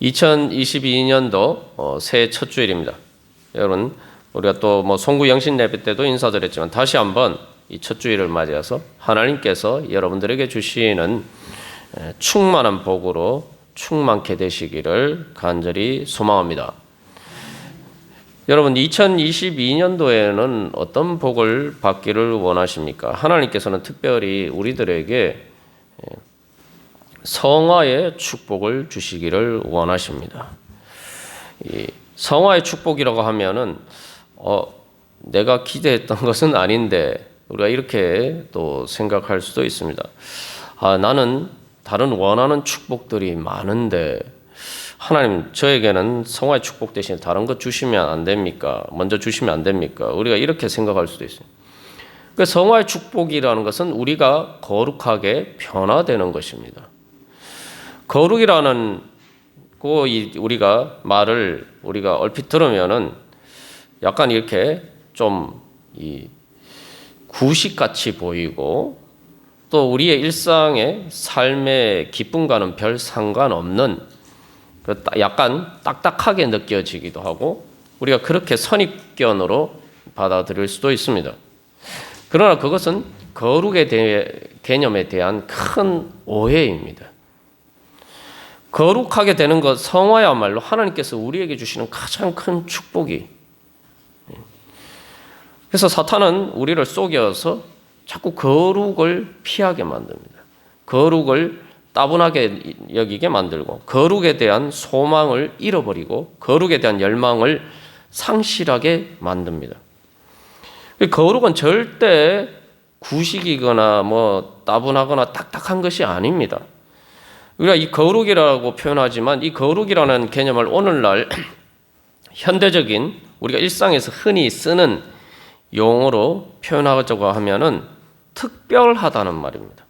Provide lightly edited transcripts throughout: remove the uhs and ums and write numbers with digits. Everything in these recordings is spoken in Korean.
2022년도 새해 첫 주일입니다. 여러분, 우리가 또 송구 영신 예배 때도 인사드렸지만 다시 한번 이 첫 주일을 맞이해서 하나님께서 여러분들에게 주시는 충만한 복으로 충만케 되시기를 간절히 소망합니다. 여러분, 2022년도에는 어떤 복을 받기를 원하십니까? 하나님께서는 특별히 우리들에게 성화의 축복을 주시기를 원하십니다. 이 성화의 축복이라고 하면은 내가 기대했던 것은 아닌데 우리가 이렇게 또 생각할 수도 있습니다. 나는 다른 원하는 축복들이 많은데 하나님, 저에게는 성화의 축복 대신 다른 것 주시면 안 됩니까? 먼저 주시면 안 됩니까? 우리가 이렇게 생각할 수도 있어요. 그 성화의 축복이라는 것은 우리가 거룩하게 변화되는 것입니다. 거룩이라는 우리가 말을 우리가 얼핏 들으면은 약간 이렇게 좀 구식같이 보이고 또 우리의 일상의 삶의 기쁨과는 별 상관없는 약간 딱딱하게 느껴지기도 하고 우리가 그렇게 선입견으로 받아들일 수도 있습니다. 그러나 그것은 거룩의 개념에 대한 큰 오해입니다. 거룩하게 되는 것, 성화야말로 하나님께서 우리에게 주시는 가장 큰 축복이. 그래서 사탄은 우리를 속여서 자꾸 거룩을 피하게 만듭니다. 거룩을 따분하게 여기게 만들고 거룩에 대한 소망을 잃어버리고 거룩에 대한 열망을 상실하게 만듭니다. 거룩은 절대 구식이거나 따분하거나 딱딱한 것이 아닙니다. 우리가 이 거룩이라고 표현하지만 이 거룩이라는 개념을 오늘날 현대적인 우리가 일상에서 흔히 쓰는 용어로 표현하자고 하면은 특별하다는 말입니다.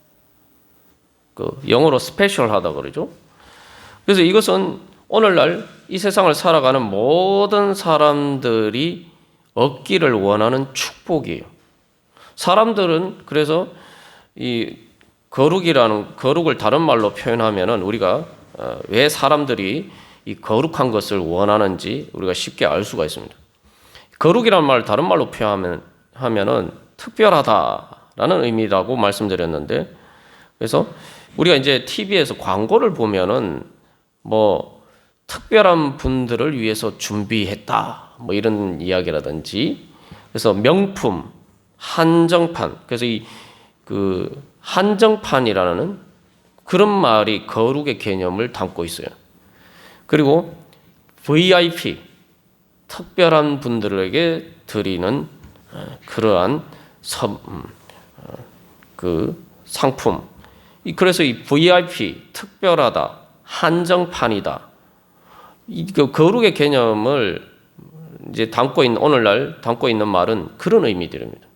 영어로 스페셜하다 그러죠. 그래서 이것은 오늘날 이 세상을 살아가는 모든 사람들이 얻기를 원하는 축복이에요. 사람들은 그래서 이 거룩을 다른 말로 표현하면은 우리가 왜 사람들이 이 거룩한 것을 원하는지 우리가 쉽게 알 수가 있습니다. 거룩이라는 말을 다른 말로 표현하면은 특별하다라는 의미라고 말씀드렸는데, 그래서 우리가 이제 TV에서 광고를 보면은 특별한 분들을 위해서 준비했다 이런 이야기라든지, 그래서 명품, 한정판, 그래서 한정판이라는 그런 말이 거룩의 개념을 담고 있어요. 그리고 VIP, 특별한 분들에게 드리는 그러한 상품. 그래서 이 VIP, 특별하다, 한정판이다. 거룩의 개념을 이제 오늘날 담고 있는 말은 그런 의미들입니다.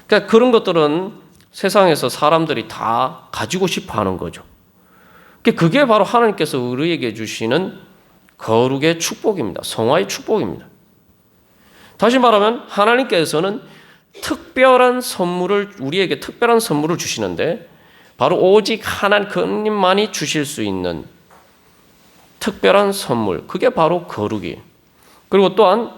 그러니까 그런 것들은 세상에서 사람들이 다 가지고 싶어 하는 거죠. 그게 바로 하나님께서 우리에게 주시는 거룩의 축복입니다. 성화의 축복입니다. 다시 말하면 하나님께서는 우리에게 특별한 선물을 주시는데 바로 오직 하나님만이 주실 수 있는 특별한 선물, 그게 바로 거룩이에요. 그리고 또한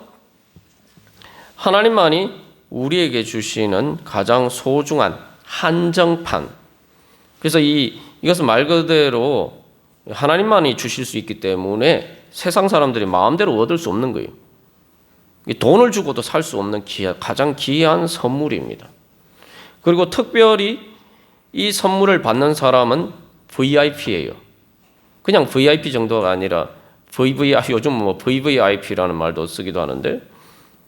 하나님만이 우리에게 주시는 가장 소중한 한정판. 그래서 이것은 말 그대로 하나님만이 주실 수 있기 때문에 세상 사람들이 마음대로 얻을 수 없는 거예요. 돈을 주고도 살 수 없는 가장 귀한 선물입니다. 그리고 특별히 이 선물을 받는 사람은 VIP예요. 그냥 VIP 정도가 아니라 요즘 VVIP라는 말도 쓰기도 하는데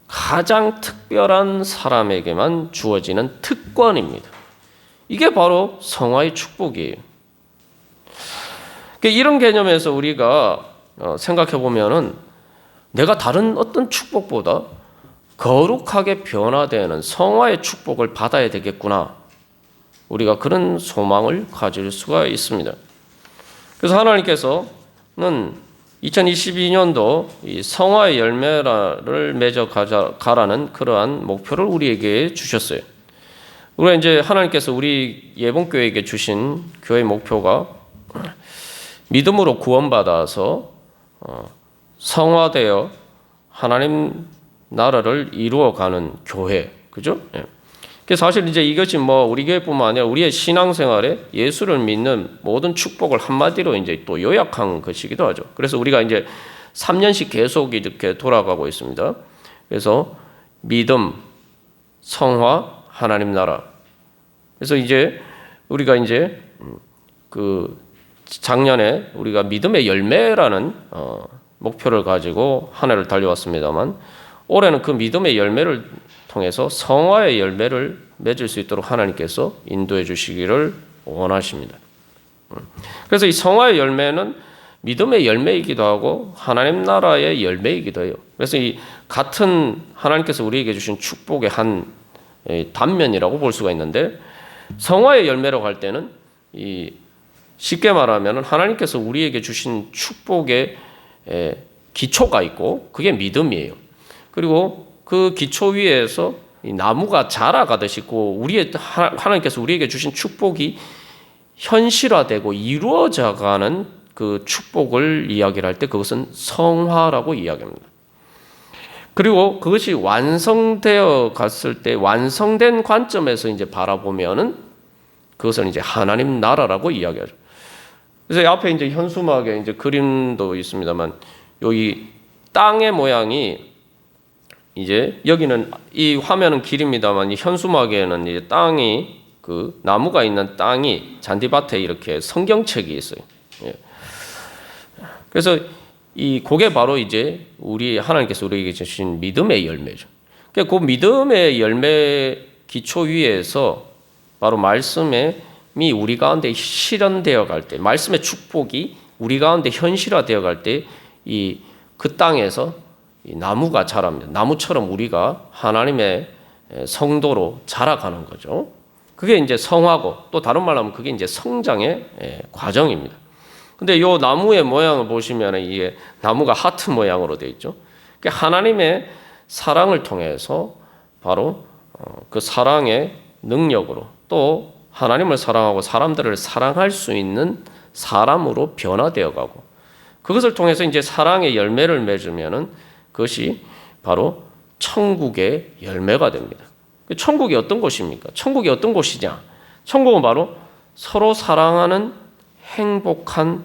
가장 특별한 사람에게만 주어지는 특권입니다. 이게 바로 성화의 축복이에요. 이런 개념에서 우리가 생각해 보면은 내가 다른 어떤 축복보다 거룩하게 변화되는 성화의 축복을 받아야 되겠구나. 우리가 그런 소망을 가질 수가 있습니다. 그래서 하나님께서는 2022년도 이 성화의 열매를 맺어 가라는 그러한 목표를 우리에게 주셨어요. 우리가 이제 하나님께서 우리 예봉교회에게 주신 교회 목표가 믿음으로 구원받아서 성화되어 하나님 나라를 이루어가는 교회, 그죠? 예. 그래서 사실 이제 이것이 뭐 우리 교회뿐만 아니라 우리의 신앙생활에 예수를 믿는 모든 축복을 한마디로 이제 또 요약한 것이기도 하죠. 그래서 우리가 이제 3년씩 계속 이렇게 돌아가고 있습니다. 그래서 믿음, 성화, 하나님 나라. 그래서 이제 우리가 이제 그 작년에 우리가 믿음의 열매라는 목표를 가지고 한 해를 달려왔습니다만 올해는 그 믿음의 열매를 통해서 성화의 열매를 맺을 수 있도록 하나님께서 인도해 주시기를 원하십니다. 그래서 이 성화의 열매는 믿음의 열매이기도 하고 하나님 나라의 열매이기도 해요. 그래서 이 같은 하나님께서 우리에게 주신 축복의 한 단면이라고 볼 수가 있는데 성화의 열매라고 할 때는 이 쉽게 말하면 하나님께서 우리에게 주신 축복의 기초가 있고 그게 믿음이에요. 그리고 그 기초 위에서 이 나무가 자라가듯이 하나님께서 우리에게 주신 축복이 현실화되고 이루어져가는 그 축복을 이야기를 할 때 그것은 성화라고 이야기합니다. 그리고 그것이 완성되어 갔을 때 완성된 관점에서 이제 바라보면은 그것은 이제 하나님 나라라고 이야기하죠. 그래서 앞에 이제 현수막에 이제 그림도 있습니다만 여기 땅의 모양이 이제 여기는 이 화면은 길입니다만 이 현수막에는 이제 땅이 그 나무가 있는 땅이 잔디밭에 이렇게 성경책이 있어요. 예. 그래서 그게 바로 이제 우리 하나님께서 우리에게 주신 믿음의 열매죠. 그러니까 그 믿음의 열매 기초 위에서 바로 말씀이 우리 가운데 실현되어 갈 때, 말씀의 축복이 우리 가운데 현실화되어 갈 때 그 땅에서 이 나무가 자랍니다. 나무처럼 우리가 하나님의 성도로 자라가는 거죠. 그게 이제 성화고 또 다른 말로 하면 그게 이제 성장의 과정입니다. 근데 이 나무의 모양을 보시면 이게 나무가 하트 모양으로 되어 있죠. 그러니까 하나님의 사랑을 통해서 바로 그 사랑의 능력으로 또 하나님을 사랑하고 사람들을 사랑할 수 있는 사람으로 변화되어 가고 그것을 통해서 이제 사랑의 열매를 맺으면은 그것이 바로 천국의 열매가 됩니다. 천국이 어떤 곳입니까? 천국이 어떤 곳이냐? 천국은 바로 서로 사랑하는 행복한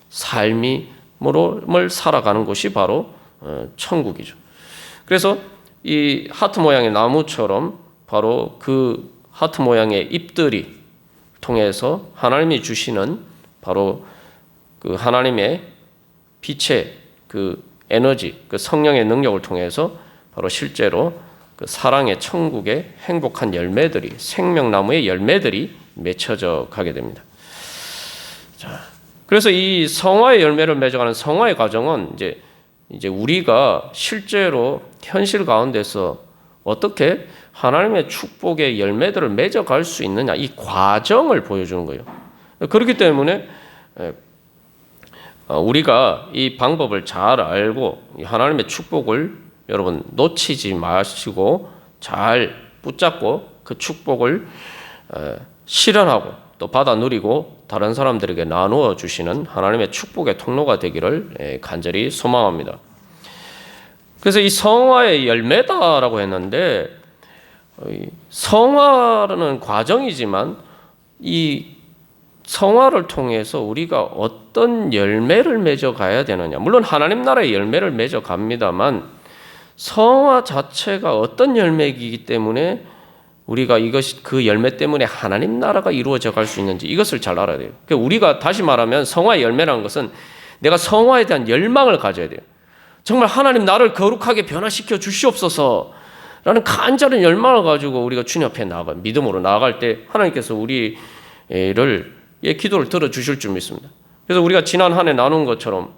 삶을 살아가는 것이 바로 천국이죠. 그래서 이 하트 모양의 나무처럼 바로 그 하트 모양의 잎들이 통해서 하나님이 주시는 바로 그 하나님의 빛의 그 에너지, 그 성령의 능력을 통해서 바로 실제로 그 사랑의 천국의 행복한 열매들이 생명나무의 열매들이 맺혀져 가게 됩니다. 자, 그래서 이 성화의 열매를 맺어가는 성화의 과정은 이제 우리가 실제로 현실 가운데서 어떻게 하나님의 축복의 열매들을 맺어갈 수 있느냐 이 과정을 보여주는 거예요. 그렇기 때문에 우리가 이 방법을 잘 알고 하나님의 축복을 여러분 놓치지 마시고 잘 붙잡고 그 축복을 실현하고 또 받아 누리고 다른 사람들에게 나누어 주시는 하나님의 축복의 통로가 되기를 간절히 소망합니다. 그래서 이 성화의 열매다라고 했는데 성화는 과정이지만 이 성화를 통해서 우리가 어떤 열매를 맺어 가야 되느냐. 물론 하나님 나라의 열매를 맺어 갑니다만 성화 자체가 어떤 열매이기 때문에 우리가 그 열매 때문에 하나님 나라가 이루어져 갈 수 있는지 이것을 잘 알아야 돼요. 그러니까 우리가 다시 말하면 성화의 열매라는 것은 내가 성화에 대한 열망을 가져야 돼요. 정말 하나님 나를 거룩하게 변화시켜 주시옵소서라는 간절한 열망을 가지고 우리가 주님 앞에 믿음으로 나아갈 때 하나님께서 우리를 기도를 들어주실 줄 믿습니다. 그래서 우리가 지난 한 해 나눈 것처럼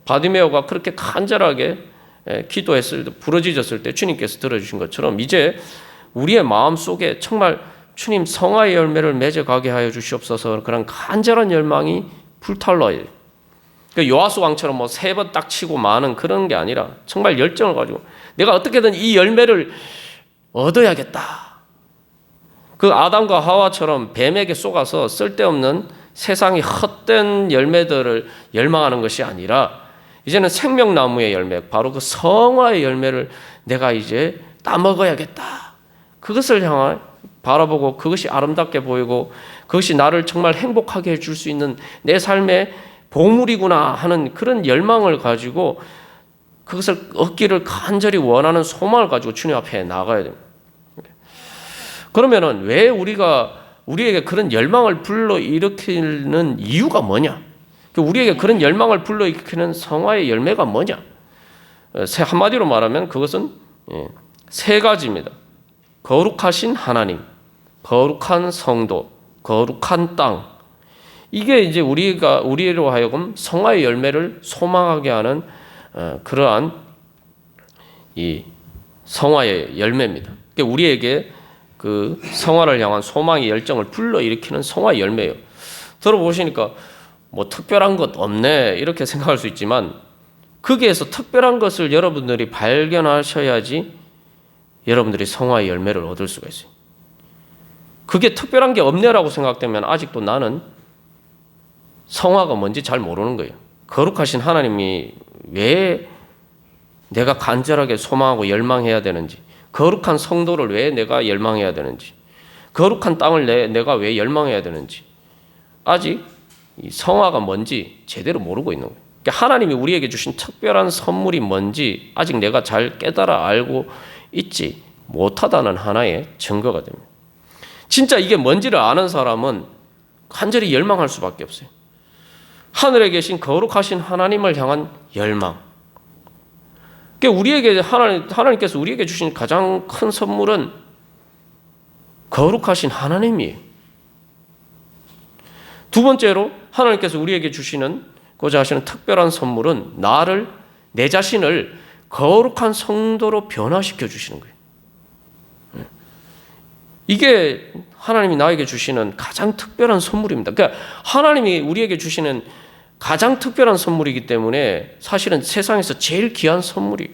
바디메오가 그렇게 간절하게 기도했을 때 부러지셨을 때 주님께서 들어주신 것처럼 이제 우리의 마음속에 정말 주님 성화의 열매를 맺어가게 하여 주시옵소서 그런 간절한 열망이 불타올라야 돼요. 그러니까 요아스 왕처럼 3번 딱 치고 마는 그런 게 아니라 정말 열정을 가지고 내가 어떻게든 이 열매를 얻어야겠다. 그 아담과 하와처럼 뱀에게 속아서 쓸데없는 세상의 헛된 열매들을 열망하는 것이 아니라 이제는 생명나무의 열매, 바로 그 성화의 열매를 내가 이제 따먹어야겠다. 그것을 향해 바라보고 그것이 아름답게 보이고 그것이 나를 정말 행복하게 해줄 수 있는 내 삶의 보물이구나 하는 그런 열망을 가지고 그것을 얻기를 간절히 원하는 소망을 가지고 주님 앞에 나가야 됩니다. 그러면은 왜 우리에게 그런 열망을 불러일으키는 이유가 뭐냐? 우리에게 그런 열망을 불러일으키는 성화의 열매가 뭐냐? 한마디로 말하면 그것은 세 가지입니다. 거룩하신 하나님, 거룩한 성도, 거룩한 땅. 이게 이제 우리로 하여금 성화의 열매를 소망하게 하는 그러한 이 성화의 열매입니다. 그러니까 우리에게 그 성화를 향한 소망의 열정을 불러일으키는 성화의 열매예요. 들어보시니까 뭐 특별한 것 없네 이렇게 생각할 수 있지만 거기에서 특별한 것을 여러분들이 발견하셔야지 여러분들이 성화의 열매를 얻을 수가 있어요. 그게 특별한 게 없네라고 생각되면 아직도 나는 성화가 뭔지 잘 모르는 거예요. 거룩하신 하나님이 왜 내가 간절하게 소망하고 열망해야 되는지, 거룩한 성도를 왜 내가 열망해야 되는지, 거룩한 땅을 내가 왜 열망해야 되는지 아직 이 성화가 뭔지 제대로 모르고 있는 거예요. 그러니까 하나님이 우리에게 주신 특별한 선물이 뭔지 아직 내가 잘 깨달아 알고 있지 못하다는 하나의 증거가 됩니다. 진짜 이게 뭔지를 아는 사람은 간절히 열망할 수밖에 없어요. 하늘에 계신 거룩하신 하나님을 향한 열망. 그러니까 하나님께서 우리에게 주신 가장 큰 선물은 거룩하신 하나님이에요. 두 번째로 하나님께서 우리에게 주시고자 하시는 특별한 선물은 내 자신을 거룩한 성도로 변화시켜 주시는 거예요. 이게 하나님이 나에게 주시는 가장 특별한 선물입니다. 그러니까 하나님이 우리에게 주시는 가장 특별한 선물이기 때문에 사실은 세상에서 제일 귀한 선물이에요.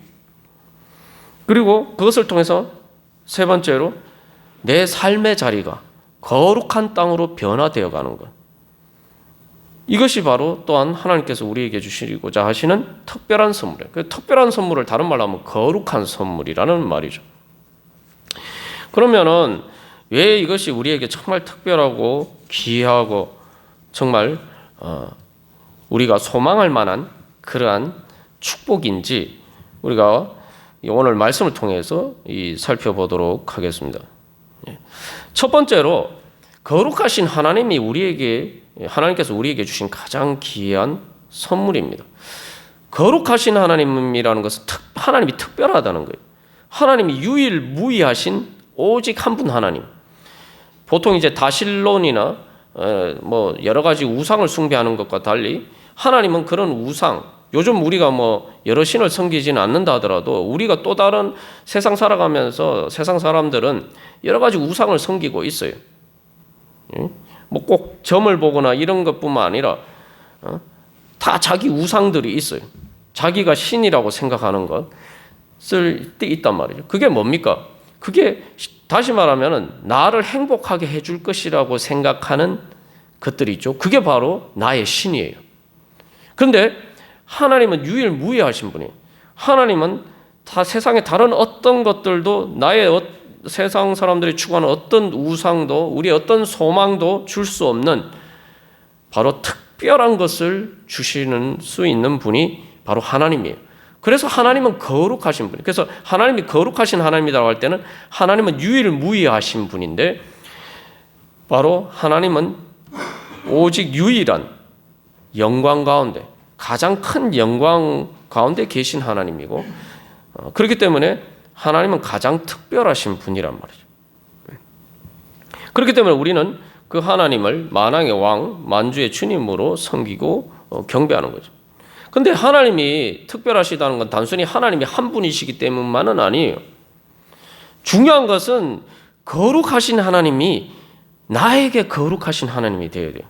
그리고 그것을 통해서 세 번째로 내 삶의 자리가 거룩한 땅으로 변화되어 가는 것. 이것이 바로 또한 하나님께서 우리에게 주시고자 하시는 특별한 선물이에요. 그 특별한 선물을 다른 말로 하면 거룩한 선물이라는 말이죠. 그러면은 왜 이것이 우리에게 정말 특별하고 귀하고 정말 우리가 소망할 만한 그러한 축복인지 우리가 오늘 말씀을 통해서 살펴보도록 하겠습니다. 첫 번째로 거룩하신 하나님께서 우리에게 주신 가장 귀한 선물입니다. 거룩하신 하나님이라는 것은 하나님이 특별하다는 거예요. 하나님이 유일무이하신 오직 한 분 하나님. 보통 이제 다실론이나 뭐 여러 가지 우상을 숭배하는 것과 달리 하나님은 그런 우상, 요즘 우리가 뭐 여러 신을 섬기지는 않는다 하더라도 우리가 또 다른 세상 살아가면서 세상 사람들은 여러 가지 우상을 섬기고 있어요. 뭐 꼭 점을 보거나 이런 것뿐만 아니라 다 자기 우상들이 있어요. 자기가 신이라고 생각하는 것을 있단 말이죠. 그게 뭡니까? 그게 다시 말하면 나를 행복하게 해줄 것이라고 생각하는 것들이 있죠. 그게 바로 나의 신이에요. 그런데 하나님은 유일무이하신 분이에요. 하나님은 다 세상의 다른 어떤 것들도 세상 사람들이 추구하는 어떤 우상도 우리의 어떤 소망도 줄 수 없는 바로 특별한 것을 주시는 수 있는 분이 바로 하나님이에요. 그래서 하나님은 거룩하신 분이에요. 그래서 하나님이 거룩하신 하나님이라고 할 때는 하나님은 유일무이하신 분인데 바로 하나님은 오직 유일한 영광 가운데 가장 큰 영광 가운데 계신 하나님이고 그렇기 때문에 하나님은 가장 특별하신 분이란 말이죠. 그렇기 때문에 우리는 그 하나님을 만왕의 왕, 만주의 주님으로 섬기고 경배하는 거죠. 그런데 하나님이 특별하시다는 건 단순히 하나님이 한 분이시기 때문만은 아니에요. 중요한 것은 거룩하신 하나님이 나에게 거룩하신 하나님이 되어야 돼요.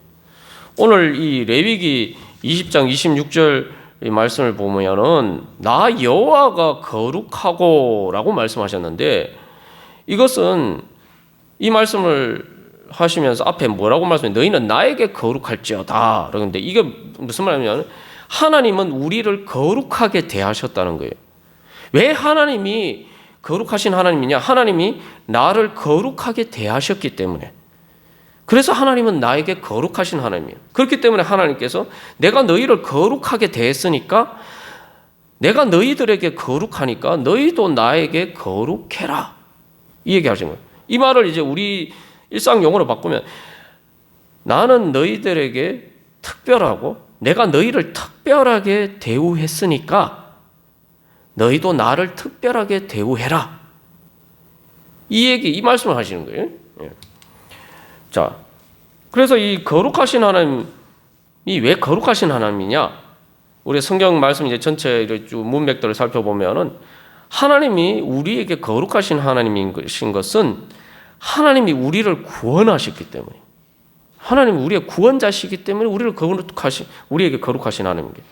오늘 이 레위기 20장 26절 이 말씀을 보면은 나 여호와가 거룩하고라고 말씀하셨는데 이것은 이 말씀을 하시면서 앞에 뭐라고 말씀해? 너희는 나에게 거룩할지어다. 그런데 이게 무슨 말이냐면 하나님은 우리를 거룩하게 대하셨다는 거예요. 왜 하나님이 거룩하신 하나님이냐? 하나님이 나를 거룩하게 대하셨기 때문에. 그래서 하나님은 나에게 거룩하신 하나님이에요. 그렇기 때문에 하나님께서 내가 너희를 거룩하게 대했으니까, 내가 너희들에게 거룩하니까 너희도 나에게 거룩해라, 이 얘기하신 거예요. 이 말을 이제 우리 일상 용어로 바꾸면, 나는 너희들에게 특별하고 내가 너희를 특별하게 대우했으니까 너희도 나를 특별하게 대우해라, 이 말씀을 하시는 거예요. 자, 그래서 이 거룩하신 하나님이 왜 거룩하신 하나님이냐? 우리 성경 말씀 이제 전체 쭉 문맥들을 살펴보면은, 하나님이 우리에게 거룩하신 하나님인 것은 하나님이 우리를 구원하셨기 때문에, 하나님이 우리의 구원자시기 때문에 우리에게 거룩하신 하나님인 거예요.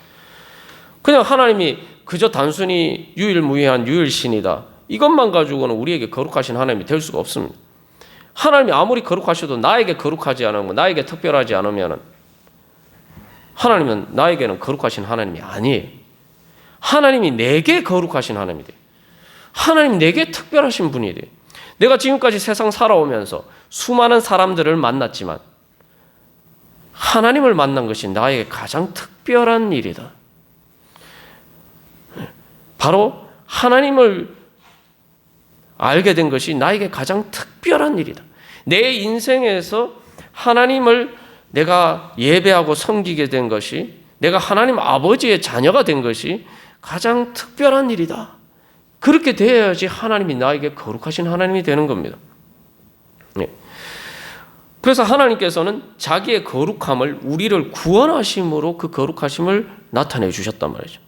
그냥 하나님이 그저 단순히 유일무이한 유일신이다, 이것만 가지고는 우리에게 거룩하신 하나님이 될 수가 없습니다. 하나님이 아무리 거룩하셔도 나에게 거룩하지 않으면, 나에게 특별하지 않으면 하나님은 나에게는 거룩하신 하나님이 아니에요. 하나님이 내게 거룩하신 하나님이 돼요. 하나님 내게 특별하신 분이 돼요. 내가 지금까지 세상 살아오면서 수많은 사람들을 만났지만 하나님을 만난 것이 나에게 가장 특별한 일이다. 바로 하나님을 알게 된 것이 나에게 가장 특별한 일이다. 내 인생에서 하나님을 내가 예배하고 섬기게 된 것이, 내가 하나님 아버지의 자녀가 된 것이 가장 특별한 일이다. 그렇게 되어야지 하나님이 나에게 거룩하신 하나님이 되는 겁니다. 그래서 하나님께서는 자기의 거룩함을, 우리를 구원하심으로 그 거룩하심을 나타내 주셨단 말이죠.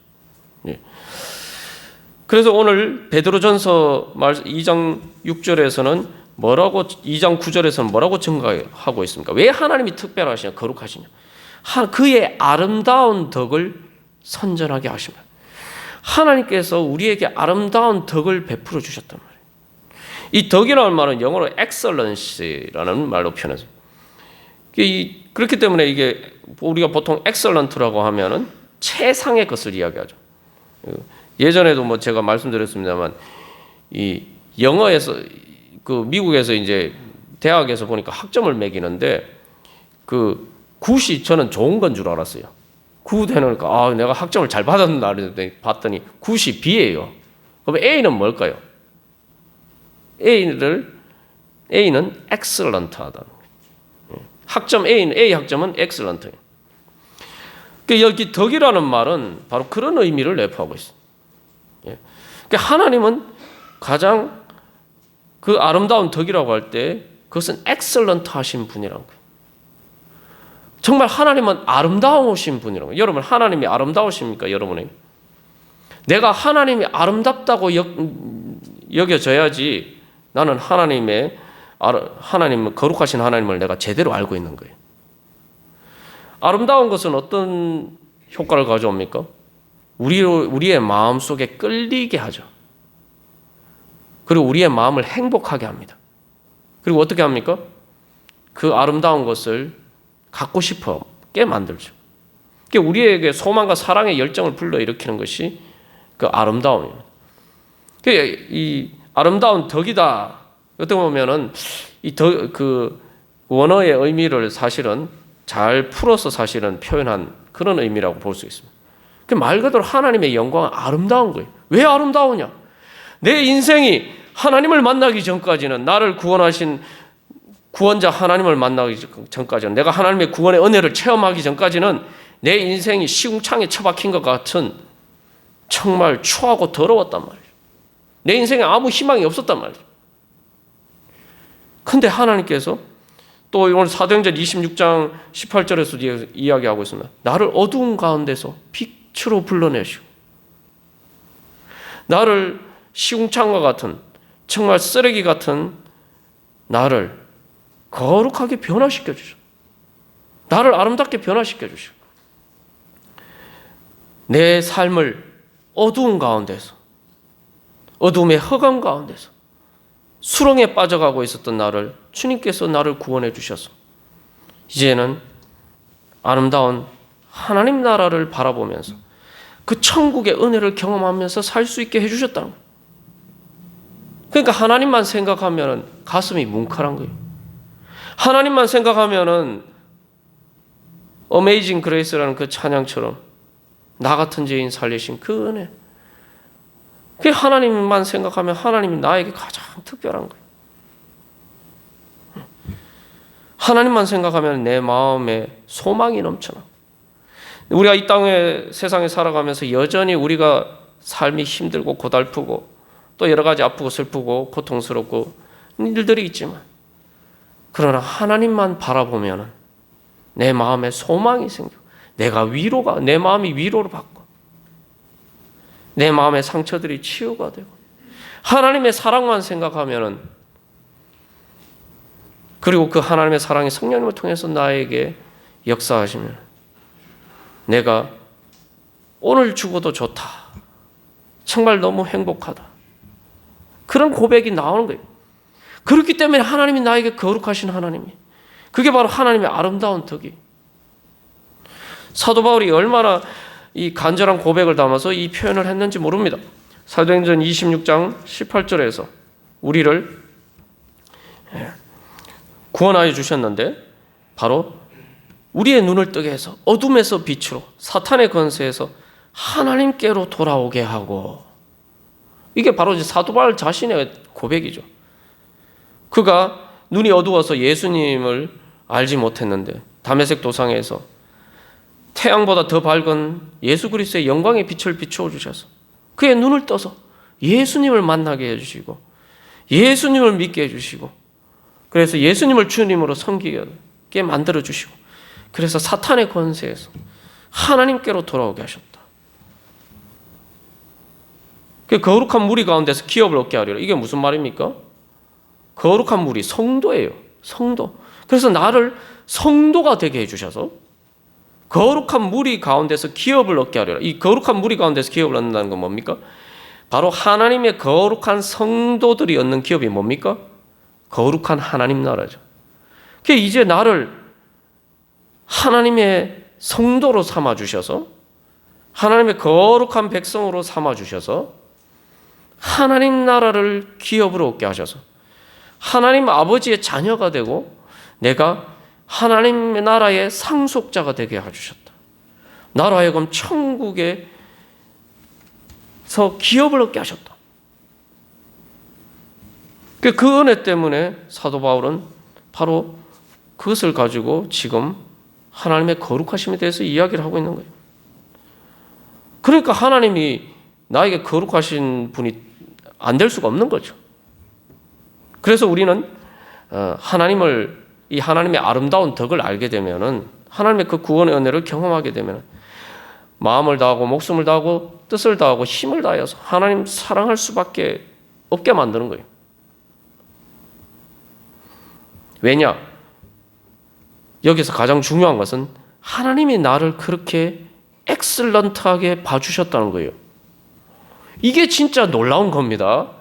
그래서 오늘 베드로전서 2장 6절에서는 뭐라고, 2장 9절에서는 뭐라고 증거하고 있습니까? 왜 하나님이 특별하시냐, 거룩하시냐? 그의 아름다운 덕을 선전하게 하십니다. 하나님께서 우리에게 아름다운 덕을 베풀어 주셨단 말이에요. 이 덕이라는 말은 영어로 excellency라는 말로 표현해서, 그렇기 때문에 이게 우리가 보통 excellent라고 하면은 최상의 것을 이야기하죠. 예전에도 뭐 제가 말씀드렸습니다만, 이 영어에서 그 미국에서 이제 대학에서 보니까 학점을 매기는데, 그 9시 저는 좋은 건 줄 알았어요. 9 되니까 내가 학점을 잘 받았나 봤더니 9시 B예요. 그럼 A는 뭘까요? A는 excellent 하다. 학점 A 학점은 excellent. 여기 덕이라는 말은 바로 그런 의미를 내포하고 있어요. 그러니까 하나님은 가장 그 아름다운 덕이라고 할 때 그것은 excellent 하신 분이라는 거예요. 정말 하나님은 아름다우신 분이라는 거예요. 여러분, 하나님이 아름다우십니까? 여러분에게 내가 하나님이 아름답다고 여겨져야지 나는 하나님의 거룩하신 하나님을 내가 제대로 알고 있는 거예요. 아름다운 것은 어떤 효과를 가져옵니까? 우리의 마음 속에 끌리게 하죠. 그리고 우리의 마음을 행복하게 합니다. 그리고 어떻게 합니까? 그 아름다운 것을 갖고 싶게 만들죠. 그러니까 우리에게 소망과 사랑의 열정을 불러일으키는 것이 그 아름다움입니다. 이 아름다운 덕이다. 어떻게 보면은 그 원어의 의미를 사실은 잘 풀어서 사실은 표현한 그런 의미라고 볼 수 있습니다. 말 그대로 하나님의 영광은 아름다운 거예요. 왜 아름다우냐? 내 인생이 하나님을 만나기 전까지는, 나를 구원하신 구원자 하나님을 만나기 전까지는, 내가 하나님의 구원의 은혜를 체험하기 전까지는 내 인생이 시궁창에 처박힌 것 같은 정말 추하고 더러웠단 말이에요. 내 인생에 아무 희망이 없었단 말이에요. 근데 하나님께서 또 오늘 사도행전 26장 18절에서 이야기하고 있습니다. 나를 어두운 가운데서 빛으로 불러내시고, 나를 시궁창과 같은 정말 쓰레기 같은 나를 거룩하게 변화시켜 주시고, 나를 아름답게 변화시켜 주시고, 내 삶을 어두운 가운데서, 어둠의 허감 가운데서 수렁에 빠져가고 있었던 나를 주님께서 나를 구원해 주셔서 이제는 아름다운 하나님 나라를 바라보면서 그 천국의 은혜를 경험하면서 살 수 있게 해주셨다는 거예요. 그러니까 하나님만 생각하면 가슴이 뭉클한 거예요. 하나님만 생각하면 어메이징 그레이스라는 그 찬양처럼 나 같은 죄인 살리신 그 은혜. 그 하나님만 생각하면 하나님이 나에게 가장 특별한 거예요. 하나님만 생각하면 내 마음에 소망이 넘쳐나. 우리가 이 땅에 세상에 살아가면서 여전히 우리가 삶이 힘들고 고달프고 또 여러 가지 아프고 슬프고 고통스럽고 일들이 있지만 그러나 하나님만 바라보면 내 마음에 소망이 생겨. 내 마음이 위로를 받고 내 마음의 상처들이 치유가 되고 하나님의 사랑만 생각하면 그리고 그 하나님의 사랑이 성령님을 통해서 나에게 역사하시면 내가 오늘 죽어도 좋다. 정말 너무 행복하다. 그런 고백이 나오는 거예요. 그렇기 때문에 하나님이 나에게 거룩하신 하나님이 그게 바로 하나님의 아름다운 덕이. 사도 바울이 얼마나 이 간절한 고백을 담아서 이 표현을 했는지 모릅니다. 사도행전 26장 18절에서 우리를 구원하여 주셨는데 바로 우리의 눈을 뜨게 해서 어둠에서 빛으로 사탄의 권세에서 하나님께로 돌아오게 하고 이게 바로 이제 사도 바울 자신의 고백이죠. 그가 눈이 어두워서 예수님을 알지 못했는데 다메섹 도상에서 태양보다 더 밝은 예수 그리스도의 영광의 빛을 비추어 주셔서 그의 눈을 떠서 예수님을 만나게 해주시고 예수님을 믿게 해주시고 그래서 예수님을 주님으로 섬기게 만들어 주시고 그래서 사탄의 권세에서 하나님께로 돌아오게 하셨다. 그 거룩한 무리 가운데서 기업을 얻게 하리라. 이게 무슨 말입니까? 거룩한 무리, 성도예요. 성도. 그래서 나를 성도가 되게 해주셔서 거룩한 무리 가운데서 기업을 얻게 하리라. 이 거룩한 무리 가운데서 기업을 얻는다는 건 뭡니까? 바로 하나님의 거룩한 성도들이 얻는 기업이 뭡니까? 거룩한 하나님 나라죠. 그게 이제 나를 하나님의 성도로 삼아주셔서 하나님의 거룩한 백성으로 삼아주셔서 하나님 나라를 기업으로 얻게 하셔서 하나님 아버지의 자녀가 되고 내가 하나님의 나라의 상속자가 되게 해주셨다. 나로 하여금 천국에서 기업을 얻게 하셨다. 그 은혜 때문에 사도 바울은 바로 그것을 가지고 지금 하나님의 거룩하심에 대해서 이야기를 하고 있는 거예요. 그러니까 하나님이 나에게 거룩하신 분이 안 될 수가 없는 거죠. 그래서 우리는 이 하나님의 아름다운 덕을 알게 되면은 하나님의 그 구원의 은혜를 경험하게 되면 마음을 다하고 목숨을 다하고 뜻을 다하고 힘을 다해서 하나님 사랑할 수밖에 없게 만드는 거예요. 왜냐? 여기서 가장 중요한 것은 하나님이 나를 그렇게 엑셀런트하게 봐주셨다는 거예요. 이게 진짜 놀라운 겁니다.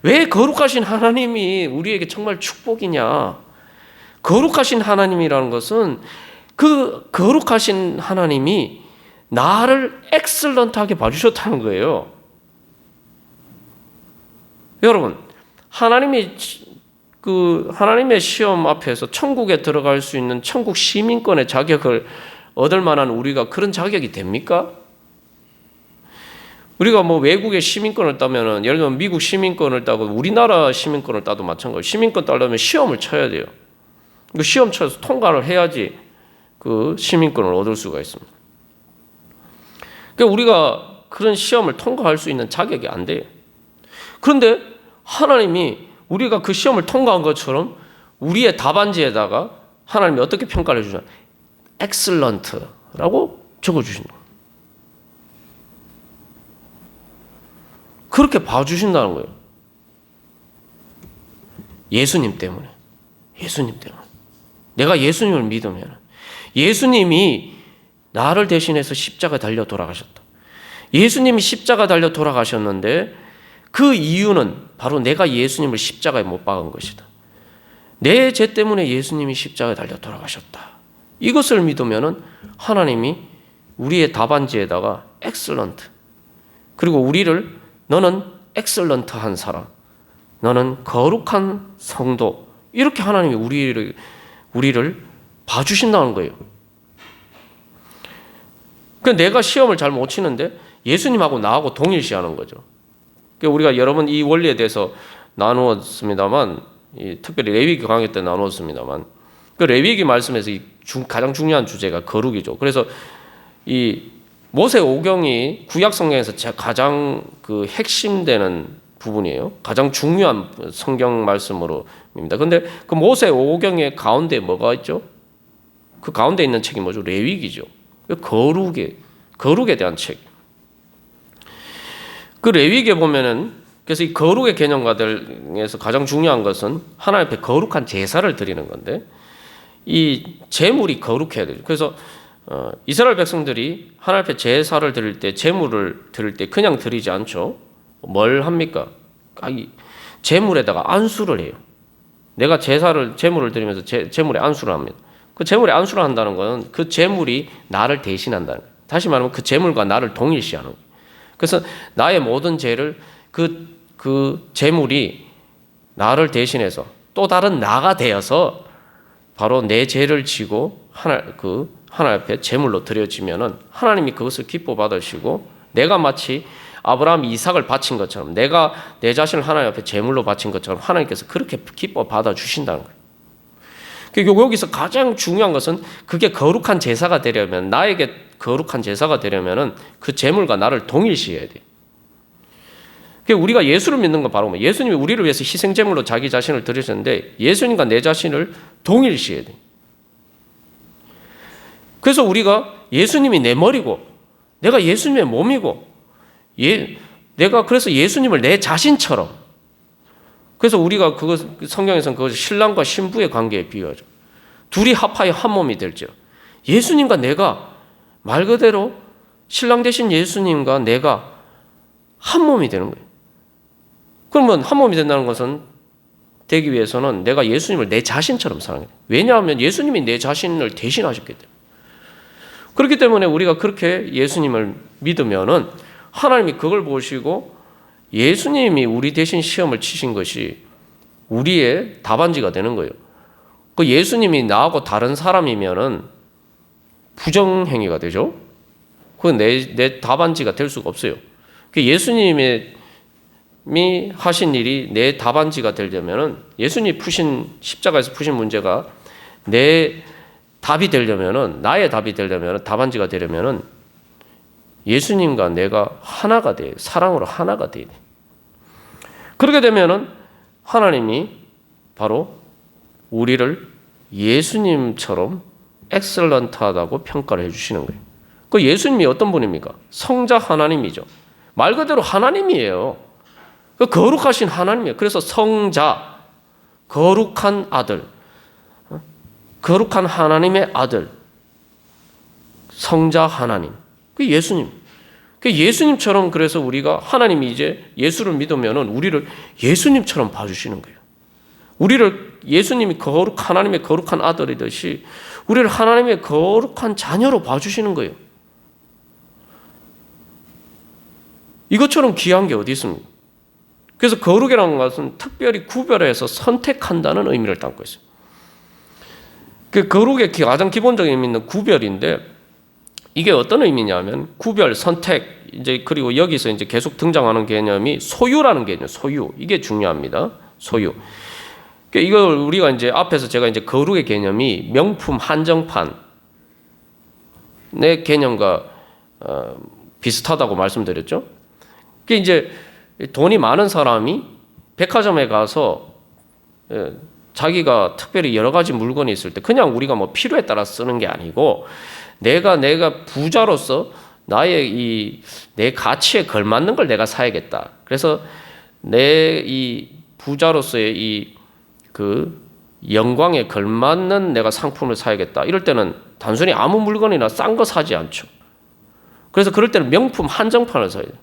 왜 거룩하신 하나님이 우리에게 정말 축복이냐? 거룩하신 하나님이라는 것은 그 거룩하신 하나님이 나를 엑셀런트하게 봐주셨다는 거예요. 여러분, 하나님의 시험 앞에서 천국에 들어갈 수 있는 천국 시민권의 자격을 얻을 만한 우리가 그런 자격이 됩니까? 우리가 뭐 외국의 시민권을 따면은 예를 들면 미국 시민권을 따고 우리나라 시민권을 따도 마찬가지예요. 시민권 따려면 시험을 쳐야 돼요. 그 시험 쳐서 통과를 해야지 그 시민권을 얻을 수가 있습니다. 그러니까 우리가 그런 시험을 통과할 수 있는 자격이 안 돼요. 그런데 하나님이 우리가 그 시험을 통과한 것처럼 우리의 답안지에다가 하나님이 어떻게 평가를 해주냐? 엑셀런트라고 적어주신다. 그렇게 봐주신다는 거예요. 예수님 때문에. 내가 예수님을 믿으면 예수님이 나를 대신해서 십자가에 달려 돌아가셨다. 예수님이 십자가 달려 돌아가셨는데 그 이유는 바로 내가 예수님을 십자가에 못 박은 것이다. 내 죄 때문에 예수님이 십자가에 달려 돌아가셨다. 이것을 믿으면 하나님이 우리의 답안지에다가 excellent, 그리고 우리를 너는 excellent한 사람, 너는 거룩한 성도, 이렇게 하나님이 우리를 봐주신다는 거예요. 그러니까 내가 시험을 잘 못 치는데 예수님하고 나하고 동일시하는 거죠. 그러니까 우리가 여러 번 이 원리에 대해서 나누었습니다만, 특별히 레위기 강의 때 나누었습니다만, 그 레위기 말씀에서 가장 중요한 주제가 거룩이죠. 그래서 이 모세 오경이 구약 성경에서 가장 그 핵심되는 부분이에요. 가장 중요한 성경 말씀으로입니다. 그런데 그 모세 오경의 가운데 뭐가 있죠? 그 가운데 있는 책이 뭐죠? 레위기죠. 거룩에 대한 책. 그 레위기에 보면은, 그래서 이 거룩의 개념과에서 가장 중요한 것은 하나님 앞에 거룩한 제사를 드리는 건데, 이 제물이 거룩해야 되죠. 그래서 이스라엘 백성들이 하나님 앞에 제사를 드릴 때, 제물을 드릴 때 그냥 드리지 않죠. 뭘 합니까? 제물에다가 안수를 해요. 내가 제물을 드리면서 제물에 안수를 합니다. 그 제물에 안수를 한다는 것은 그 제물이 나를 대신한다는 거예요. 다시 말하면 그 제물과 나를 동일시하는 거예요. 그래서 나의 모든 죄를 그 제물이 나를 대신해서 또 다른 나가 되어서 바로 내 죄를 지고 하나님 앞에 제물로 드려지면은 하나님이 그것을 기뻐 받으시고, 내가 마치 아브라함이 이삭을 바친 것처럼 내가 내 자신을 하나님 앞에 제물로 바친 것처럼 하나님께서 그렇게 기뻐 받아 주신다는 거예요. 그러니까 여기서 가장 중요한 것은 그게 거룩한 제사가 되려면, 나에게 거룩한 제사가 되려면은 그 제물과 나를 동일시해야 돼. 그러니까 우리가 예수를 믿는 건 바로 예수님이 우리를 위해서 희생 제물로 자기 자신을 드리셨는데 예수님과 내 자신을 동일시해야 돼. 그래서 우리가 예수님이 내 머리고 내가 예수님의 몸이고 내가 그래서 예수님을 내 자신처럼, 그래서 우리가 성경에서는 그것을 신랑과 신부의 관계에 비유하죠. 둘이 합하여 한 몸이 될지어. 예수님과 내가 말 그대로 신랑 되신 예수님과 내가 한 몸이 되는 거예요. 그러면 한 몸이 된다는 것은 되기 위해서는 내가 예수님을 내 자신처럼 사랑해야 돼요. 왜냐하면 예수님이 내 자신을 대신하셨기 때문에. 그렇기 때문에 우리가 그렇게 예수님을 믿으면은 하나님이 그걸 보시고 예수님이 우리 대신 시험을 치신 것이 우리의 답안지가 되는 거예요. 그 예수님이 나하고 다른 사람이면은 부정행위가 되죠. 그건 내 답안지가 될 수가 없어요. 그 예수님이 하신 일이 내 답안지가 되려면은, 예수님이 십자가에서 푸신 문제가 내 답이 되려면은, 나의 답이 되려면은, 답안지가 되려면은 예수님과 내가 하나가 돼, 사랑으로 하나가 돼야 돼. 그렇게 되면은 하나님이 바로 우리를 예수님처럼 엑셀런트하다고 평가를 해주시는 거예요. 그 예수님이 어떤 분입니까? 성자 하나님이죠. 말 그대로 하나님이에요. 그 거룩하신 하나님이에요. 그래서 성자, 거룩한 아들, 거룩한 하나님의 아들, 성자 하나님. 그 예수님. 그 예수님처럼, 그래서 우리가 하나님이 이제 예수를 믿으면은 우리를 예수님처럼 봐주시는 거예요. 우리를 예수님이 하나님의 거룩한 아들이듯이 우리를 하나님의 거룩한 자녀로 봐주시는 거예요. 이것처럼 귀한 게 어디 있습니까? 그래서 거룩이라는 것은 특별히 구별해서 선택한다는 의미를 담고 있어요. 그 거룩의 가장 기본적인 의미는 구별인데, 이게 어떤 의미냐면 구별, 선택, 이제 그리고 여기서 이제 계속 등장하는 개념이 소유라는 개념, 소유. 이게 중요합니다. 소유. 이걸 우리가 이제 앞에서 제가 이제 거룩의 개념이 명품 한정판의 개념과 비슷하다고 말씀드렸죠. 그 이제 돈이 많은 사람이 백화점에 가서 자기가 특별히 여러 가지 물건이 있을 때 그냥 우리가 뭐 필요에 따라 쓰는 게 아니고, 내가 부자로서 내 가치에 걸맞는 걸 내가 사야겠다. 그래서 내 이 부자로서의 그 영광에 걸맞는 내가 상품을 사야겠다. 이럴 때는 단순히 아무 물건이나 싼 거 사지 않죠. 그래서 그럴 때는 명품 한정판을 사야 돼요.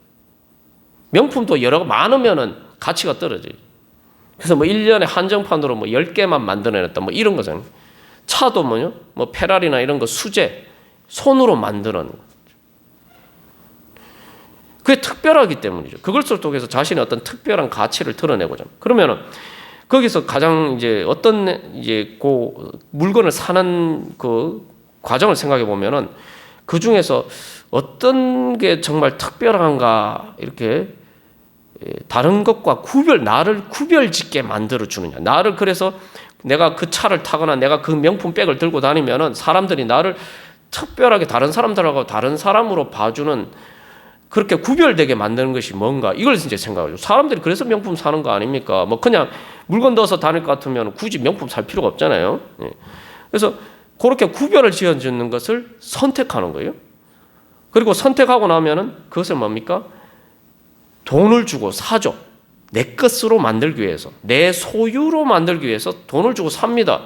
명품도 많으면은 가치가 떨어져요. 그래서 뭐 1년에 한정판으로 뭐 10개만 만들어냈다. 뭐 이런 거잖아요. 차도 뭐 페라리나 이런 거 수제, 손으로 만드는 거. 그게 특별하기 때문이죠. 그것을 통해서 자신의 어떤 특별한 가치를 드러내고자 합니다. 그러면은 거기서 가장 이제 어떤 이제 그 물건을 사는 그 과정을 생각해 보면은 그 중에서 어떤 게 정말 특별한가 이렇게 다른 것과 나를 구별짓게 만들어 주느냐. 나를 그래서 내가 그 차를 타거나 내가 그 명품백을 들고 다니면은 사람들이 나를 특별하게 다른 사람들하고 다른 사람으로 봐주는 그렇게 구별되게 만드는 것이 뭔가 이걸 이제 생각하죠. 사람들이 그래서 명품 사는 거 아닙니까? 뭐 그냥 물건 넣어서 다닐 것 같으면 굳이 명품 살 필요가 없잖아요. 그래서 그렇게 구별을 지어주는 것을 선택하는 거예요. 그리고 선택하고 나면은 그것을 뭡니까? 돈을 주고 사죠. 내 것으로 만들기 위해서, 내 소유로 만들기 위해서 돈을 주고 삽니다.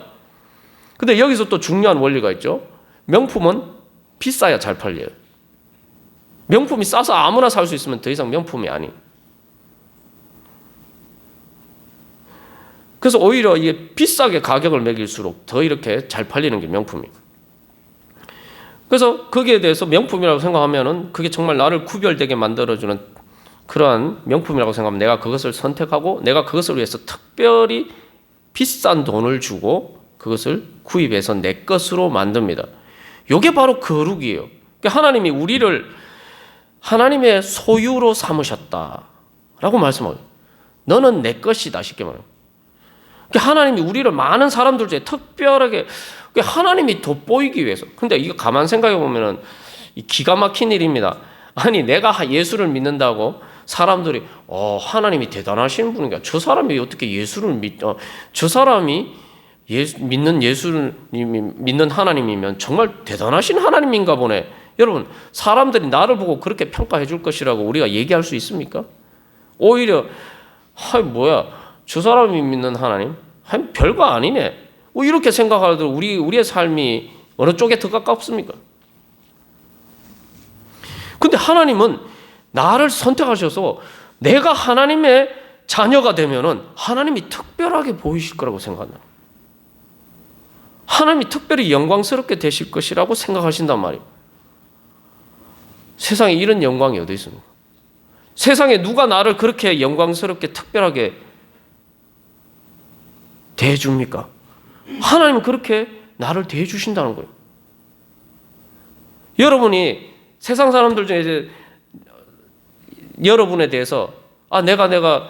근데 여기서 또 중요한 원리가 있죠. 명품은 비싸야 잘 팔려요. 명품이 싸서 아무나 살 수 있으면 더 이상 명품이 아니에요. 그래서 오히려 이게 비싸게 가격을 매길수록 더 이렇게 잘 팔리는 게 명품이에요. 그래서 거기에 대해서 명품이라고 생각하면은 그게 정말 나를 구별되게 만들어주는 그러한 명품이라고 생각하면 내가 그것을 선택하고 내가 그것을 위해서 특별히 비싼 돈을 주고 그것을 구입해서 내 것으로 만듭니다. 이게 바로 거룩이에요. 그러니까 하나님이 우리를 하나님의 소유로 삼으셨다라고 말씀하고 너는 내 것이다 쉽게 말해요. 그러니까 하나님이 우리를 많은 사람들 중에 특별하게 하나님이 돋보이기 위해서. 근데 이거 가만 생각해 보면은 기가 막힌 일입니다. 아니 내가 예수를 믿는다고 사람들이 하나님이 대단하신 분인가? 저 사람이 어떻게 예수를 저 사람이 믿는 예수를 믿는 하나님이면 정말 대단하신 하나님인가 보네. 여러분 사람들이 나를 보고 그렇게 평가해 줄 것이라고 우리가 얘기할 수 있습니까? 오히려 뭐야 저 사람이 믿는 하나님 별거 아니네. 이렇게 생각하더라도 우리의 삶이 어느 쪽에 더 가깝습니까? 근데 하나님은 나를 선택하셔서 내가 하나님의 자녀가 되면은 하나님이 특별하게 보이실 거라고 생각한다. 하나님이 특별히 영광스럽게 되실 것이라고 생각하신단 말이에요. 세상에 이런 영광이 어디 있습니까? 세상에 누가 나를 그렇게 영광스럽게 특별하게 대해줍니까? 하나님은 그렇게 나를 대해주신다는 거예요. 여러분이 세상 사람들 중에 이제 여러분에 대해서 내가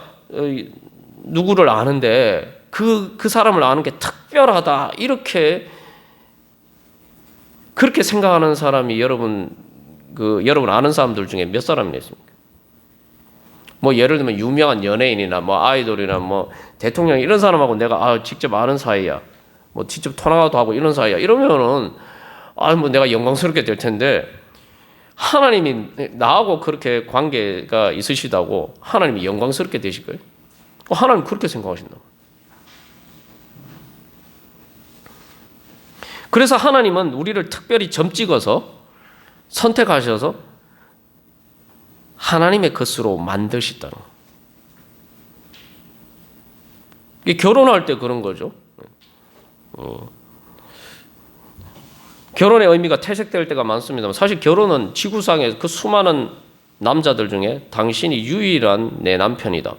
누구를 아는데 그 사람을 아는 게 특별하다 그렇게 생각하는 사람이 여러분 아는 사람들 중에 몇 사람이나 있습니까? 뭐 예를 들면 유명한 연예인이나 뭐 아이돌이나 뭐 대통령 이런 사람하고 내가 직접 아는 사이야. 뭐 직접 통화도 하고 이런 사이야. 이러면은 뭐 내가 영광스럽게 될 텐데 하나님이 나하고 그렇게 관계가 있으시다고 하나님이 영광스럽게 되실 거예요? 하나님 그렇게 생각하신다고. 그래서 하나님은 우리를 특별히 점 찍어서 선택하셔서 하나님의 것으로 만드시다는 거예요. 결혼할 때 그런 거죠. 결혼의 의미가 퇴색될 때가 많습니다만 사실 결혼은 지구상의 그 수많은 남자들 중에 당신이 유일한 내 남편이다.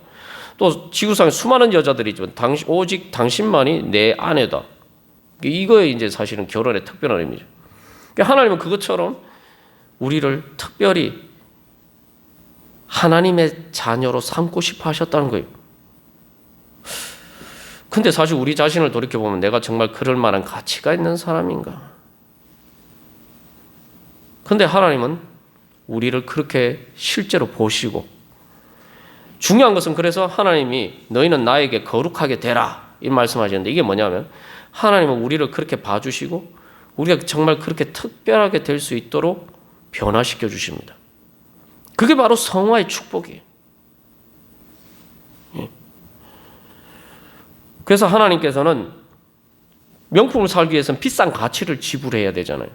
또 지구상에 수많은 여자들이 있지만 오직 당신만이 내 아내다. 이거에 이제 사실은 결혼의 특별한 의미죠. 그러니까 하나님은 그것처럼 우리를 특별히 하나님의 자녀로 삼고 싶어 하셨다는 거예요. 근데 사실 우리 자신을 돌이켜보면 내가 정말 그럴 만한 가치가 있는 사람인가? 근데 하나님은 우리를 그렇게 실제로 보시고 중요한 것은 그래서 하나님이 너희는 나에게 거룩하게 되라 이 말씀하시는데 이게 뭐냐면 하나님은 우리를 그렇게 봐주시고 우리가 정말 그렇게 특별하게 될 수 있도록 변화시켜 주십니다. 그게 바로 성화의 축복이에요. 그래서 하나님께서는 명품을 살기 위해서는 비싼 가치를 지불해야 되잖아요.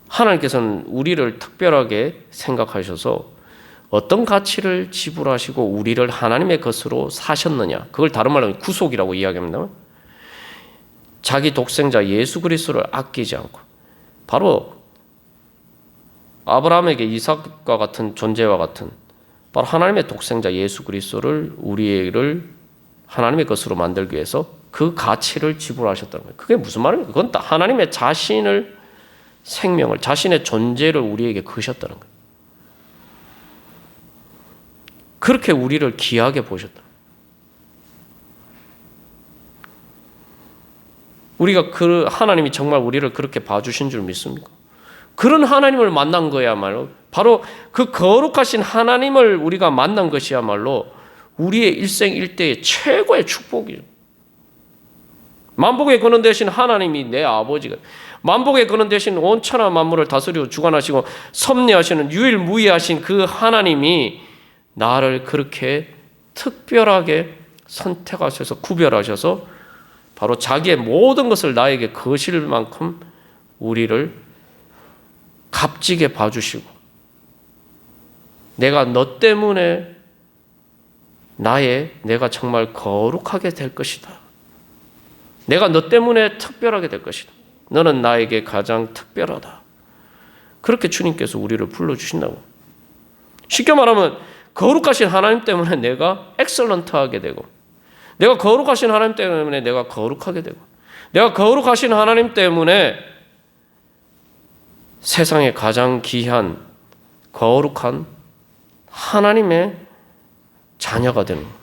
하나님께서는 우리를 특별하게 생각하셔서 어떤 가치를 지불하시고 우리를 하나님의 것으로 사셨느냐. 그걸 다른 말로 구속이라고 이야기합니다. 자기 독생자 예수 그리스도를 아끼지 않고 바로 아브라함에게 이삭과 같은 존재와 같은 바로 하나님의 독생자 예수 그리스도를 우리를 하나님의 것으로 만들기 위해서 그 가치를 지불하셨다는 거예요. 그게 무슨 말입니까? 그건 하나님의 자신을 생명을 자신의 존재를 우리에게 거셨다는 거예요. 그렇게 우리를 귀하게 보셨다. 우리가 그 하나님이 정말 우리를 그렇게 봐주신 줄 믿습니까? 그런 하나님을 만난 거야말로 바로 그 거룩하신 하나님을 우리가 만난 것이야말로 우리의 일생일대의 최고의 축복이에요. 만복의 근원 되신 하나님이 내 아버지가 만복의 근원 되신 온 천하 만물을 다스리고 주관하시고 섭리하시는 유일무이하신 그 하나님이 나를 그렇게 특별하게 선택하셔서 구별하셔서 바로 자기의 모든 것을 나에게 거실 만큼 우리를 값지게 봐주시고 내가 너 때문에 내가 정말 거룩하게 될 것이다. 내가 너 때문에 특별하게 될 것이다. 너는 나에게 가장 특별하다. 그렇게 주님께서 우리를 불러주신다고. 쉽게 말하면 거룩하신 하나님 때문에 내가 엑설런트하게 되고 내가 거룩하신 하나님 때문에 내가 거룩하게 되고 내가 거룩하신 하나님 때문에 세상에 가장 귀한 거룩한 하나님의 자녀가 되는 거예요.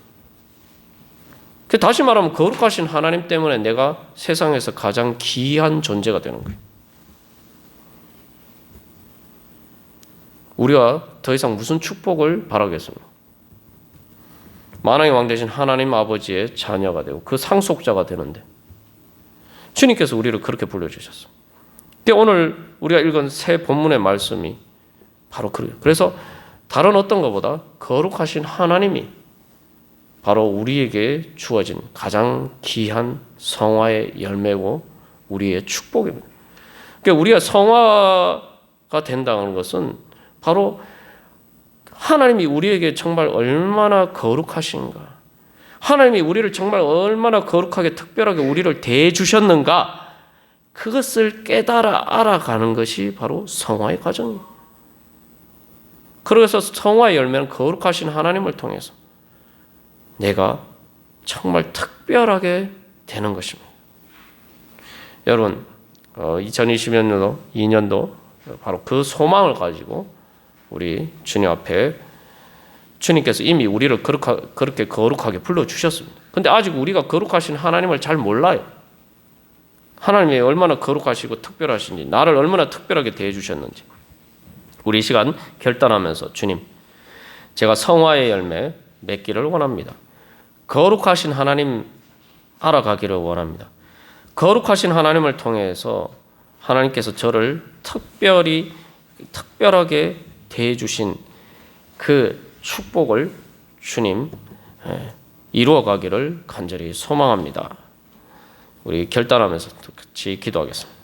다시 말하면 거룩하신 하나님 때문에 내가 세상에서 가장 귀한 존재가 되는 거예요. 우리가 더 이상 무슨 축복을 바라겠습니까? 만왕의 왕 되신 하나님 아버지의 자녀가 되고 그 상속자가 되는데 주님께서 우리를 그렇게 불러주셨습니다. 오늘 우리가 읽은 새 본문의 말씀이 바로 그래요. 그래서 다른 어떤 것보다 거룩하신 하나님이 바로 우리에게 주어진 가장 귀한 성화의 열매고 우리의 축복입니다. 그러니까 우리가 성화가 된다는 것은 바로 하나님이 우리에게 정말 얼마나 거룩하신가, 하나님이 우리를 정말 얼마나 거룩하게 특별하게 우리를 대해주셨는가, 그것을 깨달아 알아가는 것이 바로 성화의 과정입니다. 그래서 성화의 열매는 거룩하신 하나님을 통해서 내가 정말 특별하게 되는 것입니다. 여러분 2020년도 바로 그 소망을 가지고 우리 주님 앞에 주님께서 이미 우리를 그렇게 거룩하게 불러주셨습니다. 그런데 아직 우리가 거룩하신 하나님을 잘 몰라요. 하나님이 얼마나 거룩하시고 특별하신지, 나를 얼마나 특별하게 대해주셨는지 우리 이 시간 결단하면서 주님, 제가 성화의 열매 맺기를 원합니다. 거룩하신 하나님 알아가기를 원합니다. 거룩하신 하나님을 통해서 하나님께서 저를 특별하게 대해주신 그 축복을 주님 이루어가기를 간절히 소망합니다. 우리 결단하면서 같이 기도하겠습니다.